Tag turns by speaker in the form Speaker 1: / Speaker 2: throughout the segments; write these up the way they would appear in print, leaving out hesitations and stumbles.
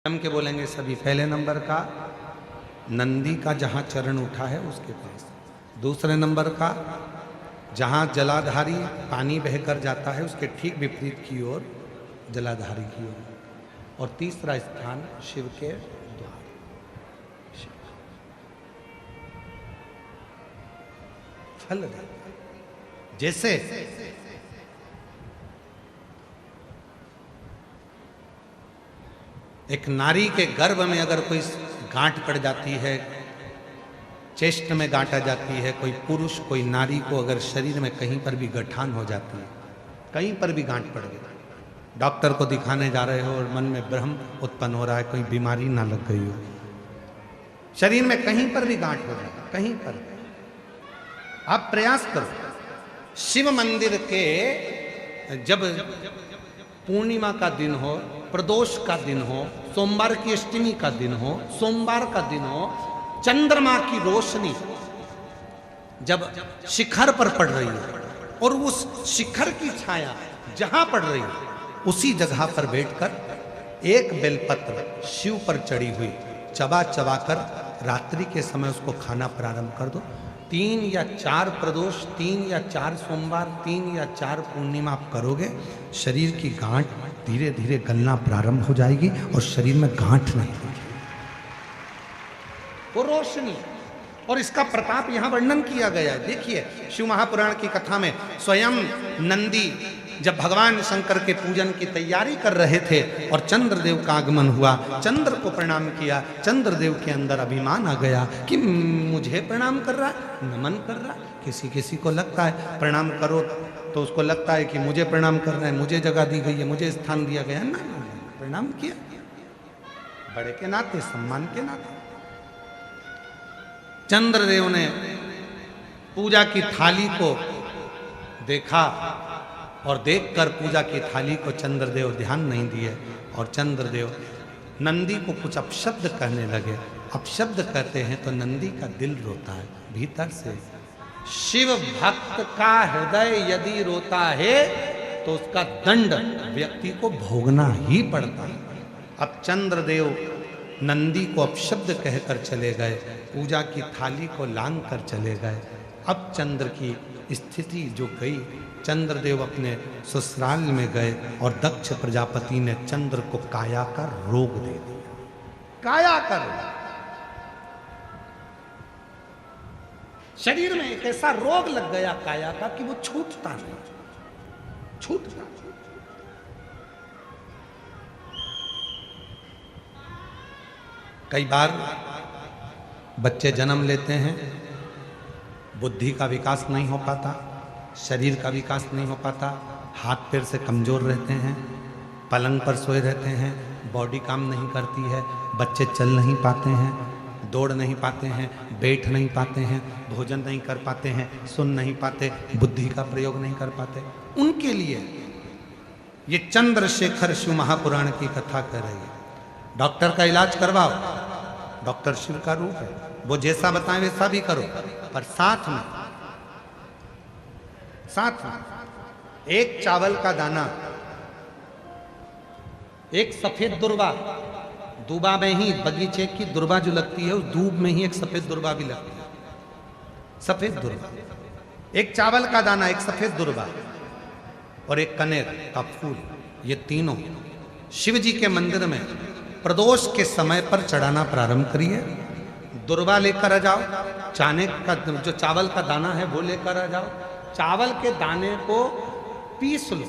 Speaker 1: हम के बोलेंगे सभी। पहले नंबर का नंदी का जहाँ चरण उठा है उसके पास, दूसरे नंबर का जहाँ जलाधारी पानी बहकर जाता है उसके ठीक विपरीत की ओर जलाधारी की ओर, और तीसरा स्थान शिव के द्वार। फल देता जैसे एक नारी के गर्भ में अगर कोई गांठ पड़ जाती है, चेस्ट में गांठ आ जाती है, कोई पुरुष कोई नारी को अगर शरीर में कहीं पर भी गठान हो जाती है, कहीं पर भी गांठ पड़ गई, डॉक्टर को दिखाने जा रहे हो और मन में भ्रम उत्पन्न हो रहा है कोई बीमारी ना लग गई हो, शरीर में कहीं पर भी गांठ हो जाए, कहीं पर आप प्रयास करो। शिव मंदिर के जब पूर्णिमा का दिन हो, प्रदोष का दिन हो, सोमवार की अष्टमी का दिन हो, सोमवार का दिन हो, चंद्रमा की रोशनी जब शिखर पर पड़ रही है और उस शिखर की छाया जहां पड़ रही है उसी जगह पर बैठकर एक बेलपत्र शिव पर चढ़ी हुई चबा चबा कर रात्रि के समय उसको खाना प्रारंभ कर दो। 3 या 4 प्रदोष, 3 या 4 सोमवार, 3 या 4 पूर्णिमा आप करोगे, शरीर की गांठ धीरे धीरे गलना प्रारंभ हो जाएगी और शरीर में गांठ नहीं होगी, वो रोशनी। और इसका प्रताप यहां वर्णन किया गया है। देखिए शिव महापुराण की कथा में स्वयं नंदी जब भगवान शंकर के पूजन की तैयारी कर रहे थे और चंद्रदेव का आगमन हुआ, चंद्र को प्रणाम किया, चंद्रदेव के अंदर अभिमान आ गया कि मुझे प्रणाम कर रहा है, नमन कर रहा है। किसी किसी को लगता है प्रणाम करो तो उसको लगता है कि मुझे प्रणाम कर रहे हैं, मुझे जगह दी गई है, मुझे स्थान दिया गया है। ना, प्रणाम किया बड़े के नाते, सम्मान के नाते। चंद्रदेव ने पूजा की थाली को देखा और देखकर पूजा की थाली को चंद्रदेव ध्यान नहीं दिए और चंद्रदेव नंदी को कुछ अपशब्द कहने लगे। अपशब्द कहते हैं तो नंदी का दिल रोता है भीतर से। शिव भक्त का हृदय यदि रोता है तो उसका दंड व्यक्ति को भोगना ही पड़ता है। अब चंद्रदेव नंदी को अपशब्द कहकर चले गए, पूजा की थाली को लांग कर चले गए। अब चंद्र की स्थिति जो गई, चंद्रदेव अपने ससुराल में गए और दक्ष प्रजापति ने चंद्र को काया का रोग दे दिया। काया का रोग, शरीर में एक ऐसा रोग लग गया काया का कि वो छूटता नहीं, छूटता। कई बार बच्चे जन्म लेते हैं, बुद्धि का विकास नहीं हो पाता, शरीर का विकास नहीं हो पाता, हाथ पैर से कमजोर रहते हैं, पलंग पर सोए रहते हैं, बॉडी काम नहीं करती है, बच्चे चल नहीं पाते हैं, दौड़ नहीं पाते हैं, बैठ नहीं पाते हैं, भोजन नहीं कर पाते हैं, सुन नहीं पाते, बुद्धि का प्रयोग नहीं कर पाते। उनके लिए ये चंद्रशेखर शिव महापुराण की कथा कह रही है। डॉक्टर का इलाज करवाओ, डॉक्टर शिव का रूप है, वो जैसा बताएं वैसा भी करो, पर साथ में एक चावल का दाना, एक सफेद दुर्वा, दूबा में ही बगीचे की दुर्वा जो लगती है उस दूब में ही एक सफेद दुर्वा भी लगती है, सफेद दुर्वा, एक चावल का दाना, एक सफेद दुर्वा और एक कनेर का फूल, ये तीनों शिव जी के मंदिर में प्रदोष के समय पर चढ़ाना प्रारंभ करिए। दुर्वा लेकर आ जाओ, चाने का जो चावल का दाना है वो लेकर आ जाओ, चावल के दाने को पीस लो,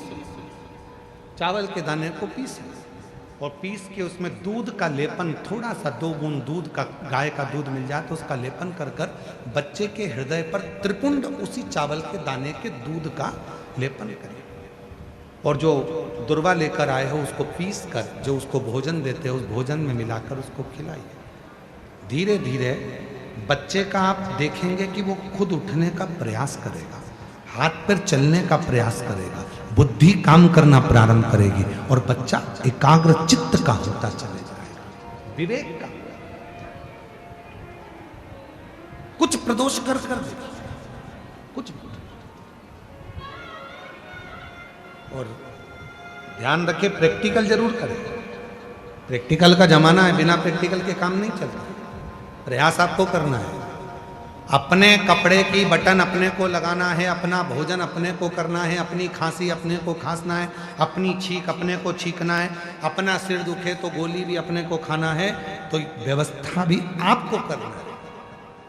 Speaker 1: चावल के दाने को पीस लो और पीस के उसमें दूध का लेपन, थोड़ा सा 2 बूंद दूध का, गाय का दूध मिल जाए तो उसका लेपन कर कर बच्चे के हृदय पर त्रिपुंड उसी चावल के दाने के दूध का लेपन करें और जो दुर्वा लेकर आए हो उसको पीस कर जो उसको भोजन देते हो उस भोजन में मिलाकर उसको खिलाइए। धीरे धीरे बच्चे का आप देखेंगे कि वो खुद उठने का प्रयास करेगा, हाथ पैर चलने का प्रयास करेगा, बुद्धि काम करना प्रारंभ करेगी और बच्चा एकाग्र चित्त का होता चले जाएगा, विवेक का। कुछ प्रदोष कर देखिए, कुछ और ध्यान रखें, प्रैक्टिकल जरूर करें। प्रैक्टिकल का जमाना है, बिना प्रैक्टिकल के काम नहीं चलता। प्रयास आपको करना है। अपने कपड़े की बटन अपने को लगाना है, अपना भोजन अपने को करना है, अपनी खांसी अपने को खांसना है, अपनी छींक अपने को छींकना है, अपना सिर दुखे तो गोली भी अपने को खाना है। तो व्यवस्था भी आपको करना है,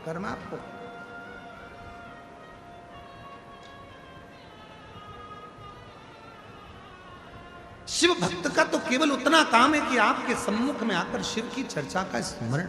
Speaker 1: कर्म आपको। शिव भक्त का तो केवल उतना काम है कि आपके सम्मुख में आकर शिव की चर्चा का स्मरण